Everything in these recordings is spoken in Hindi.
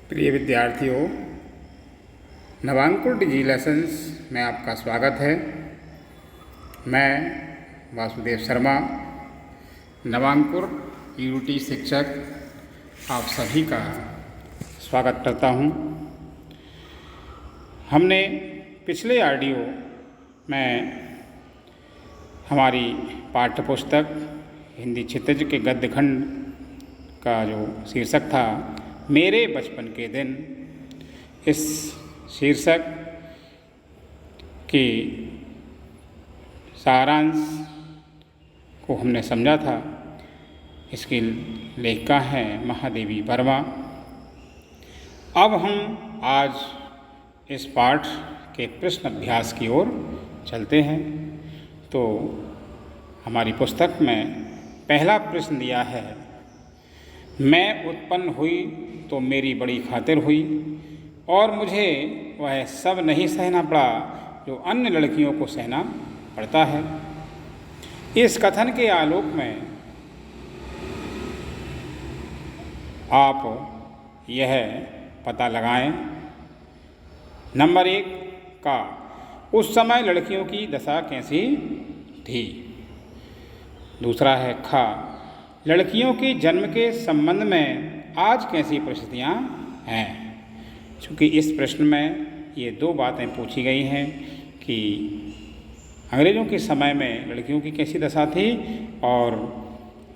प्रिय विद्यार्थियों, नवांकुर डिजी लेसन्स में आपका स्वागत है। मैं वासुदेव शर्मा, नवांकुर ईयूटी शिक्षक, आप सभी का स्वागत करता हूं। हमने पिछले ऑडियो में हमारी पाठ्यपुस्तक हिंदी क्षितिज के गद्य खंड का जो शीर्षक था मेरे बचपन के दिन, इस शीर्षक की सारांश को हमने समझा था। इसकी लेखिका हैं महादेवी वर्मा। अब हम आज इस पाठ के प्रश्न अभ्यास की ओर चलते हैं। तो हमारी पुस्तक में पहला प्रश्न दिया है, मैं उत्पन्न हुई तो मेरी बड़ी खातिर हुई और मुझे वह सब नहीं सहना पड़ा जो अन्य लड़कियों को सहना पड़ता है। इस कथन के आलोक में आप यह पता लगाएं, नंबर 1 का उस समय लड़कियों की दशा कैसी थी। दूसरा है खा लड़कियों के जन्म के संबंध में आज कैसी परिस्थितियाँ हैं। चूँकि इस प्रश्न में ये 2 बातें पूछी गई हैं कि अंग्रेज़ों के समय में लड़कियों की कैसी दशा थी और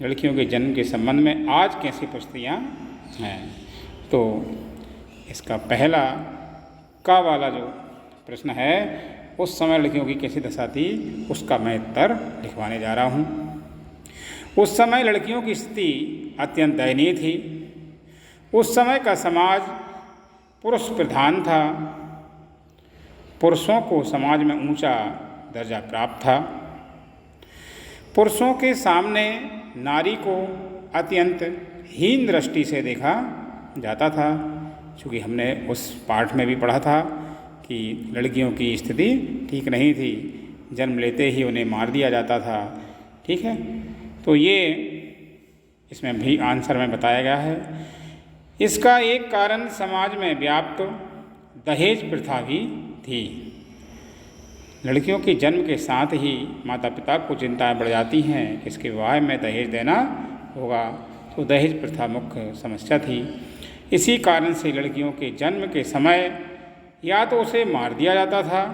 लड़कियों के जन्म के संबंध में आज कैसी परिस्थितियाँ हैं। तो इसका पहला का वाला जो प्रश्न है, उस समय लड़कियों की कैसी दशा थी, उसका मैं उत्तर लिखवाने जा रहा हूँ। उस समय लड़कियों की स्थिति अत्यंत दयनीय थी। उस समय का समाज पुरुष प्रधान था। पुरुषों को समाज में ऊंचा दर्जा प्राप्त था। पुरुषों के सामने नारी को अत्यंत हीन दृष्टि से देखा जाता था। चूँकि हमने उस पाठ में भी पढ़ा था कि लड़कियों की स्थिति ठीक नहीं थी, जन्म लेते ही उन्हें मार दिया जाता था। ठीक है, तो ये इसमें भी आंसर में बताया गया है। इसका एक कारण समाज में व्याप्त दहेज प्रथा भी थी। लड़कियों के जन्म के साथ ही माता पिता को चिंताएं बढ़ जाती हैं कि इसके विवाह में दहेज देना होगा, तो दहेज प्रथा मुख्य समस्या थी। इसी कारण से लड़कियों के जन्म के समय या तो उसे मार दिया जाता था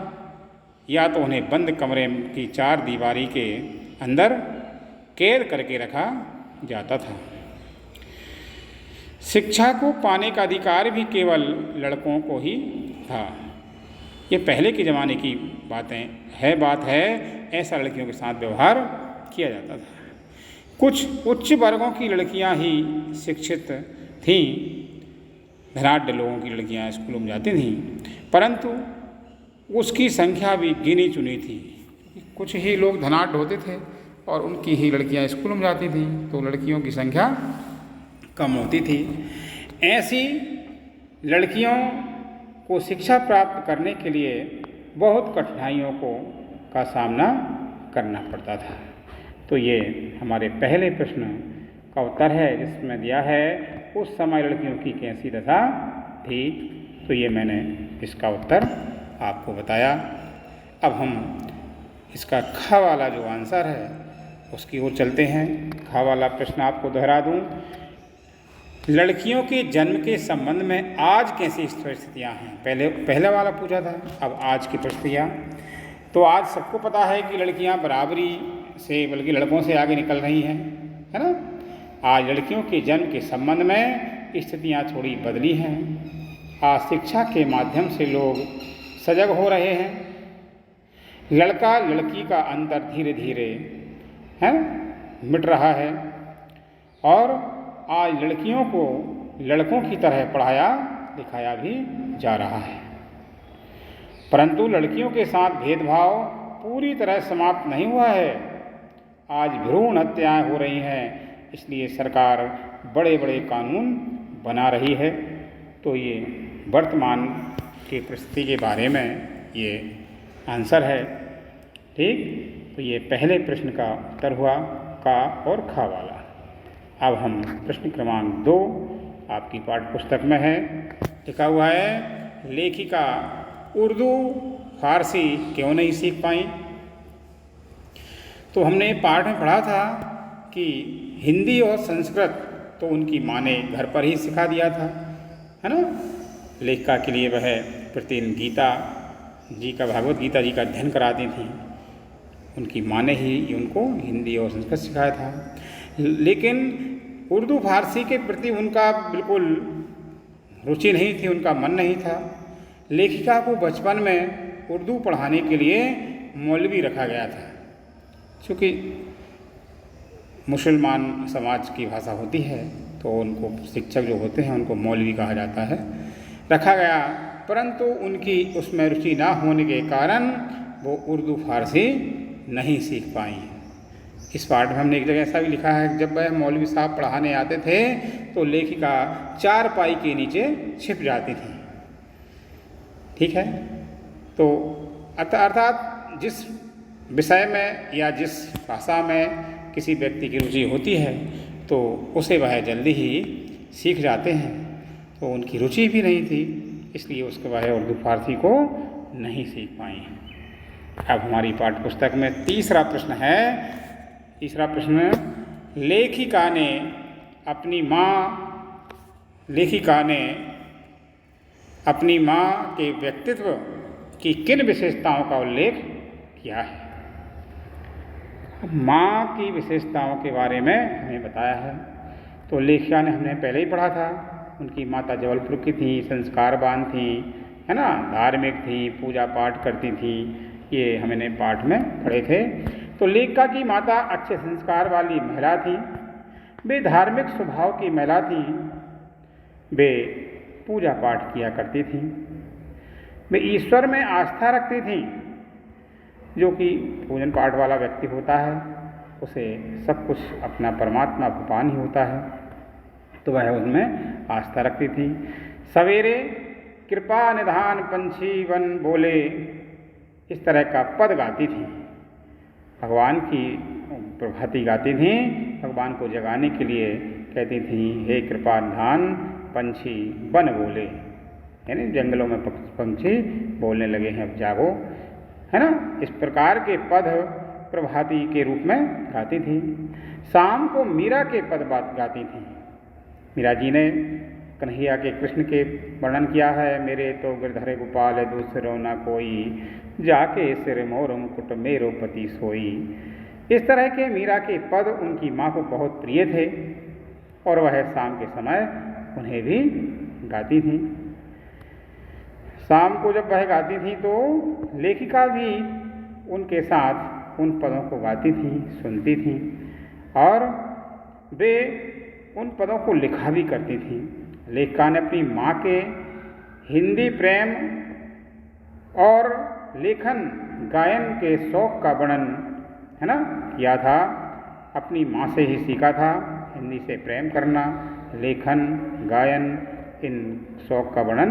या तो उन्हें बंद कमरे की 4 दीवारी के अंदर कैद करके रखा जाता था। शिक्षा को पाने का अधिकार भी केवल लड़कों को ही था। ये पहले के ज़माने की बात है, ऐसा लड़कियों के साथ व्यवहार किया जाता था। कुछ उच्च वर्गों की लड़कियां ही शिक्षित थीं। धनाढ्य लोगों की लड़कियां स्कूलों में जाती थीं, परंतु उसकी संख्या भी गिनी चुनी थी। कुछ ही लोग धनाढ्य होते थे और उनकी ही लड़कियां स्कूलों में जाती थीं, तो लड़कियों की संख्या कम होती थी। ऐसी लड़कियों को शिक्षा प्राप्त करने के लिए बहुत कठिनाइयों का सामना करना पड़ता था। तो ये हमारे पहले प्रश्न का उत्तर है, जिसमें दिया है उस समय लड़कियों की कैसी दशा थी। तो ये मैंने इसका उत्तर आपको बताया। अब हम इसका खा वाला जो आंसर है उसकी ओर चलते हैं। खा वाला प्रश्न आपको दोहरा दूं, लड़कियों के जन्म के संबंध में आज कैसी परिस्थितियाँ हैं। पहले वाला पूछा था, अब आज की परिस्थितियाँ। तो आज सबको पता है कि लड़कियाँ बराबरी से बल्कि लड़कों से आगे निकल रही हैं, है ना। आज लड़कियों के जन्म के संबंध में स्थितियाँ थोड़ी बदली हैं। आज शिक्षा के माध्यम से लोग सजग हो रहे हैं। लड़का लड़की का अंतर धीरे धीरे मिट रहा है और आज लड़कियों को लड़कों की तरह पढ़ाया लिखाया भी जा रहा है। परंतु लड़कियों के साथ भेदभाव पूरी तरह समाप्त नहीं हुआ है। आज भ्रूण हत्याएं हो रही हैं, इसलिए सरकार बड़े बड़े कानून बना रही है। तो ये वर्तमान की परिस्थिति के बारे में ये आंसर है। ठीक, तो ये पहले प्रश्न का उत्तर हुआ का और खा वाला। अब हम प्रश्न क्रमांक 2 आपकी पाठ्य पुस्तक में है, लिखा हुआ है लेखिका उर्दू फारसी क्यों नहीं सीख पाई। तो हमने पाठ में पढ़ा था कि हिंदी और संस्कृत तो उनकी माँ ने घर पर ही सिखा दिया था, है ना। लेखिका के लिए वह प्रतिदिन गीता जी का, भागवत गीता जी का अध्ययन कराती थी। उनकी माँ ने ही उनको हिंदी और संस्कृत सिखाया था, लेकिन उर्दू फारसी के प्रति उनका बिल्कुल रुचि नहीं थी, उनका मन नहीं था। लेखिका को बचपन में उर्दू पढ़ाने के लिए मौलवी रखा गया था, क्योंकि मुसलमान समाज की भाषा होती है तो उनको शिक्षक जो होते हैं उनको मौलवी कहा जाता है, रखा गया। परंतु उनकी उसमें रुचि ना होने के कारण वो उर्दू फारसी नहीं सीख पाई। इस पाठ में हमने एक जगह ऐसा भी लिखा है, जब वह मौलवी साहब पढ़ाने आते थे तो लेखिका चारपाई के नीचे छिप जाती थी। ठीक है, तो अर्थात जिस विषय में या जिस भाषा में किसी व्यक्ति की रुचि होती है तो उसे वह जल्दी ही सीख जाते हैं। तो उनकी रुचि भी नहीं थी, इसलिए उसके वह उर्दू फारसी को नहीं सीख पाई। अब हमारी पाठ्य पुस्तक में तीसरा प्रश्न है। तीसरा प्रश्न, लेखिका ने अपनी माँ के व्यक्तित्व की किन विशेषताओं का उल्लेख किया है। माँ की विशेषताओं के बारे में हमें बताया है। तो लेखिका ने हमने पहले ही पढ़ा था, उनकी माता जबलपुर की थी, संस्कारवान थी, है ना, धार्मिक थी, पूजा पाठ करती थी, ये हमने पाठ में पढ़े थे। तो लेखिका की माता अच्छे संस्कार वाली महिला थी, वे धार्मिक स्वभाव की महिला थी, वे पूजा पाठ किया करती थी, वे ईश्वर में आस्था रखती थी। जो कि पूजन पाठ वाला व्यक्ति होता है उसे सब कुछ अपना परमात्मा भगवान ही होता है, तो वह उनमें आस्था रखती थी। सवेरे कृपा निधान पंछी वन बोले, इस तरह का पद गाती थी, भगवान की प्रभाती गाती थी, भगवान को जगाने के लिए कहती थी हे कृपा निधान पंछी वन बोले, यानी जंगलों में पंछी बोलने लगे हैं, अब जागो, है ना। इस प्रकार के पद प्रभाती के रूप में गाती थी। शाम को मीरा के पद गाती थी। मीरा जी ने कन्हैया के, कृष्ण के वर्णन किया है, मेरे तो गिरधरे गोपाल दूसरो न कोई, जाके सिर मोर मुकुट मेरो पति सोई। इस तरह के मीरा के पद उनकी माँ को बहुत प्रिय थे और वह शाम के समय उन्हें भी गाती थी। शाम को जब वह गाती थी तो लेखिका भी उनके साथ उन पदों को गाती थी, सुनती थी और वे उन पदों को लिखा भी करती थी। लेखिका ने अपनी माँ के हिंदी प्रेम और लेखन गायन के शौक़ का वर्णन, है ना, किया था। अपनी माँ से ही सीखा था हिंदी से प्रेम करना, लेखन, गायन, इन शौक़ का वर्णन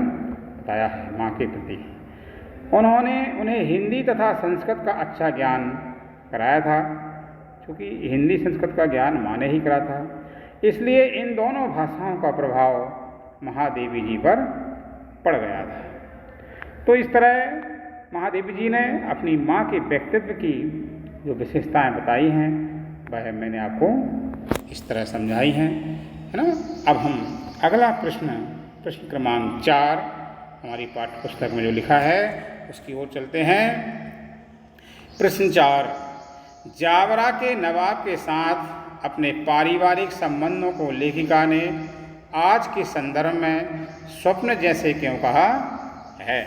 बताया है माँ के प्रति। उन्होंने उन्हें हिंदी तथा संस्कृत का अच्छा ज्ञान कराया था, क्योंकि हिंदी संस्कृत का ज्ञान माँ ने ही करा था, इसलिए इन दोनों भाषाओं का प्रभाव महादेवी जी पर पड़ गया था। तो इस तरह महादेवी जी ने अपनी माँ के व्यक्तित्व की जो विशेषताएं बताई हैं वह मैंने आपको इस तरह समझाई हैं, है ना। अब हम अगला प्रश्न क्रमांक 4 हमारी पाठ्य पुस्तक में जो लिखा है उसकी ओर चलते हैं। प्रश्न 4, जावरा के नवाब के साथ अपने पारिवारिक संबंधों को लेखिका ने आज के संदर्भ में स्वप्न जैसे क्यों कहा है।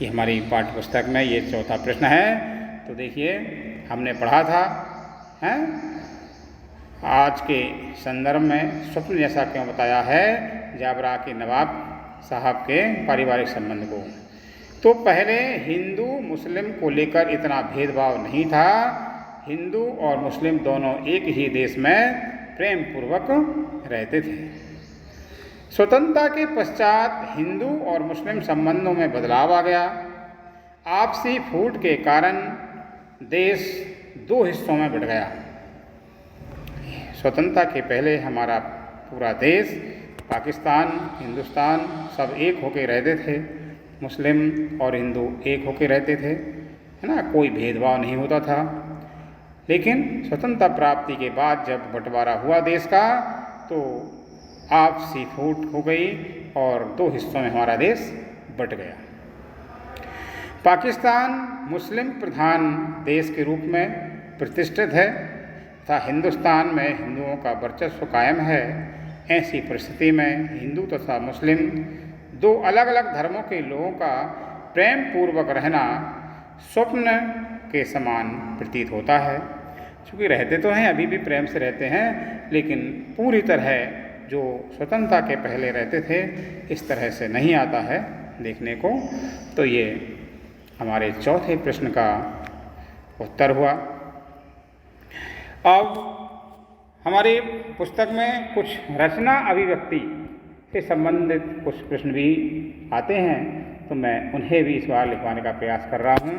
ये हमारी पाठ्य पुस्तक में ये चौथा प्रश्न है। तो देखिए हमने पढ़ा था, हैं, आज के संदर्भ में स्वप्न जैसा क्यों बताया है जावरा के नवाब साहब के पारिवारिक संबंध को। तो पहले हिंदू मुस्लिम को लेकर इतना भेदभाव नहीं था, हिंदू और मुस्लिम दोनों एक ही देश में प्रेम पूर्वक रहते थे। स्वतंत्रता के पश्चात हिंदू और मुस्लिम संबंधों में बदलाव आ गया। आपसी फूट के कारण देश 2 हिस्सों में बढ़ गया। स्वतंत्रता के पहले हमारा पूरा देश पाकिस्तान, हिंदुस्तान सब एक होके रहते थे, मुस्लिम और हिंदू एक होके रहते थे, है ना, कोई भेदभाव नहीं होता था। लेकिन स्वतंत्रता प्राप्ति के बाद जब बंटवारा हुआ देश का तो आपसी फूट हो गई और दो हिस्सों में हमारा देश बंट गया। पाकिस्तान मुस्लिम प्रधान देश के रूप में प्रतिष्ठित है तथा हिंदुस्तान में हिंदुओं का वर्चस्व कायम है। ऐसी परिस्थिति में हिंदू तथा मुस्लिम दो अलग अलग धर्मों के लोगों का प्रेम पूर्वक रहना स्वप्न के समान प्रतीत होता है। क्योंकि रहते तो हैं, अभी भी प्रेम से रहते हैं, लेकिन पूरी तरह जो स्वतंत्रता के पहले रहते थे इस तरह से नहीं आता है देखने को। तो ये हमारे चौथे प्रश्न का उत्तर हुआ। अब हमारी पुस्तक में कुछ रचना अभिव्यक्ति से संबंधित कुछ प्रश्न भी आते हैं, तो मैं उन्हें भी इस बार लिखवाने का प्रयास कर रहा हूँ।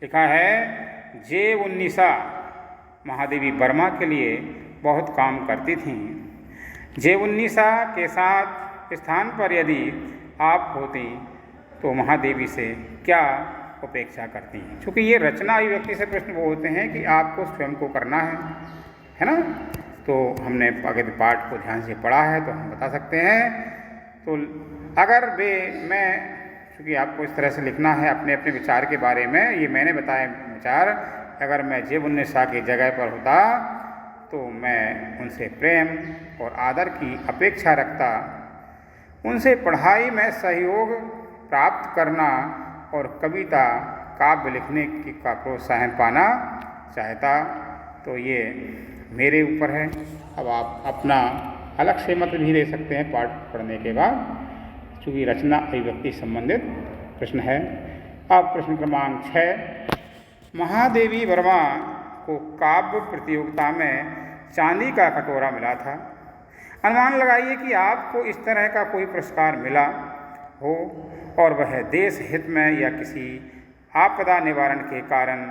लिखा है, जे19 महादेवी वर्मा के लिए बहुत काम करती थीं। जे19 के साथ स्थान पर यदि आप होती तो महादेवी से क्या अपेक्षा करती हैं? क्योंकि ये रचना अभिव्यक्ति से प्रश्न वो होते हैं कि आपको स्वयं को करना है ना। तो हमने अगर पाठ को ध्यान से पढ़ा है तो हम बता सकते हैं। तो अगर मैं क्योंकि आपको इस तरह से लिखना है अपने अपने विचार के बारे में, ये मैंने बताए विचार, अगर मैं जे19 की जगह पर होता तो मैं उनसे प्रेम और आदर की अपेक्षा रखता, उनसे पढ़ाई में सहयोग प्राप्त करना और कविता काव्य लिखने का प्रोत्साहन पाना चाहता। तो ये मेरे ऊपर है। अब आप अपना अलग से मत भी ले सकते हैं पाठ पढ़ने के बाद, क्योंकि रचना अभिव्यक्ति संबंधित प्रश्न है। अब प्रश्न क्रमांक 6, महादेवी वर्मा को काव्य प्रतियोगिता में चांदी का कटोरा मिला था। अनुमान लगाइए कि आपको इस तरह का कोई पुरस्कार मिला हो और वह देश हित में या किसी आपदा निवारण के कारण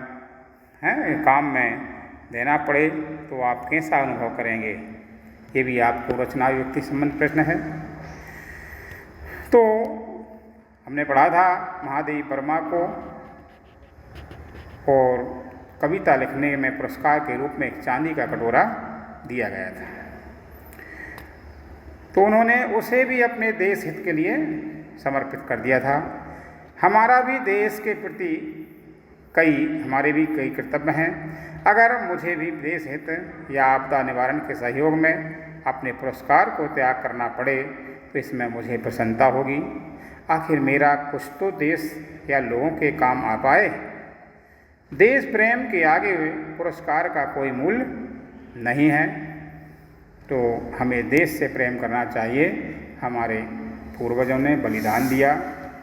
काम में देना पड़े तो आप कैसा अनुभव करेंगे? ये भी आपको रचना अभिव्यक्ति संबंधी प्रश्न है। तो हमने पढ़ा था महादेवी वर्मा को और कविता लिखने में पुरस्कार के रूप में एक चांदी का कटोरा दिया गया था। तो उन्होंने उसे भी अपने देश हित के लिए समर्पित कर दिया था। हमारा भी देश के प्रति हमारे भी कई कर्तव्य हैं। अगर मुझे भी देश हित या आपदा निवारण के सहयोग में अपने पुरस्कार को त्याग करना पड़े तो इसमें मुझे प्रसन्नता होगी। आखिर मेरा कुछ तो देश या लोगों के काम आ पाए। देश प्रेम के आगे पुरस्कार का कोई मूल्य नहीं है, तो हमें देश से प्रेम करना चाहिए। हमारे पूर्वजों ने बलिदान दिया,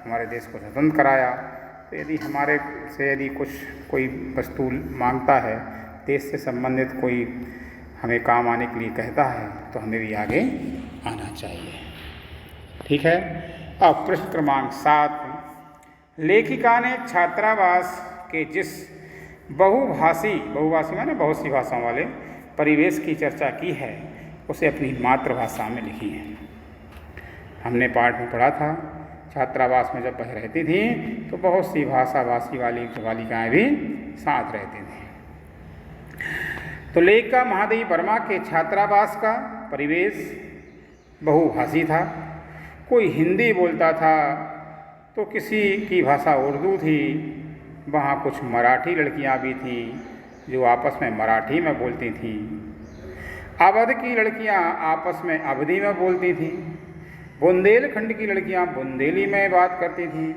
हमारे देश को स्वतंत्र कराया। तो यदि हमारे से कोई वस्तु मांगता है, देश से संबंधित कोई हमें काम आने के लिए कहता है, तो हमें भी आगे आना चाहिए। ठीक है। अब प्रश्न क्रमांक 7, लेखिका ने छात्रावास के जिस बहुभाषी माने बहुत सी भाषाओं वाले परिवेश की चर्चा की है उसे अपनी मातृभाषा में लिखी है। हमने पाठ में पढ़ा था छात्रावास में जब वह रहती थी तो बहुत सी भाषा भाषी वाली बालिकाएँ भी साथ रहती थी। तो लेखिका महादेवी वर्मा के छात्रावास का परिवेश बहुभाषी था। कोई हिंदी बोलता था तो किसी की भाषा उर्दू थी। वहाँ कुछ मराठी लड़कियाँ भी थीं जो आपस में मराठी में बोलती थीं। अवध की लड़कियाँ आपस में अवधी में बोलती थीं। बुंदेलखंड की लड़कियाँ बुंदेली में बात करती थीं।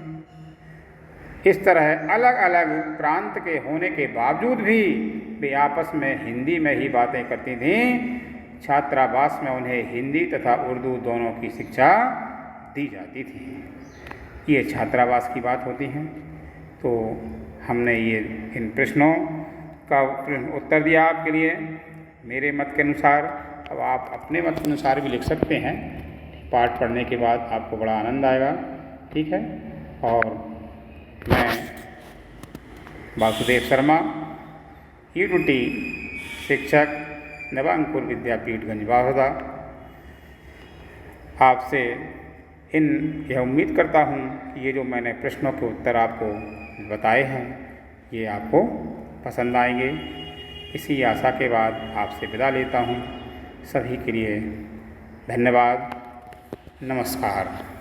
इस तरह अलग अलग प्रांत के होने के बावजूद भी वे आपस में हिंदी में ही बातें करती थीं। छात्रावास में उन्हें हिंदी तथा उर्दू दोनों की शिक्षा दी जाती थी। ये छात्रावास की बात होती है। तो हमने ये इन प्रश्नों का उत्तर दिया आपके लिए मेरे मत के अनुसार। अब आप अपने मत के अनुसार भी लिख सकते हैं। पाठ पढ़ने के बाद आपको बड़ा आनंद आएगा। ठीक है। और मैं वासुदेव शर्मा E2T शिक्षक नव अंकुर विद्यापीठ गंज बाहोदा आपसे यह उम्मीद करता हूँ कि ये जो मैंने प्रश्नों के उत्तर आपको बताए हैं ये आपको पसंद आएंगे। इसी आशा के बाद आपसे विदा लेता हूँ। सभी के लिए धन्यवाद। नमस्कार।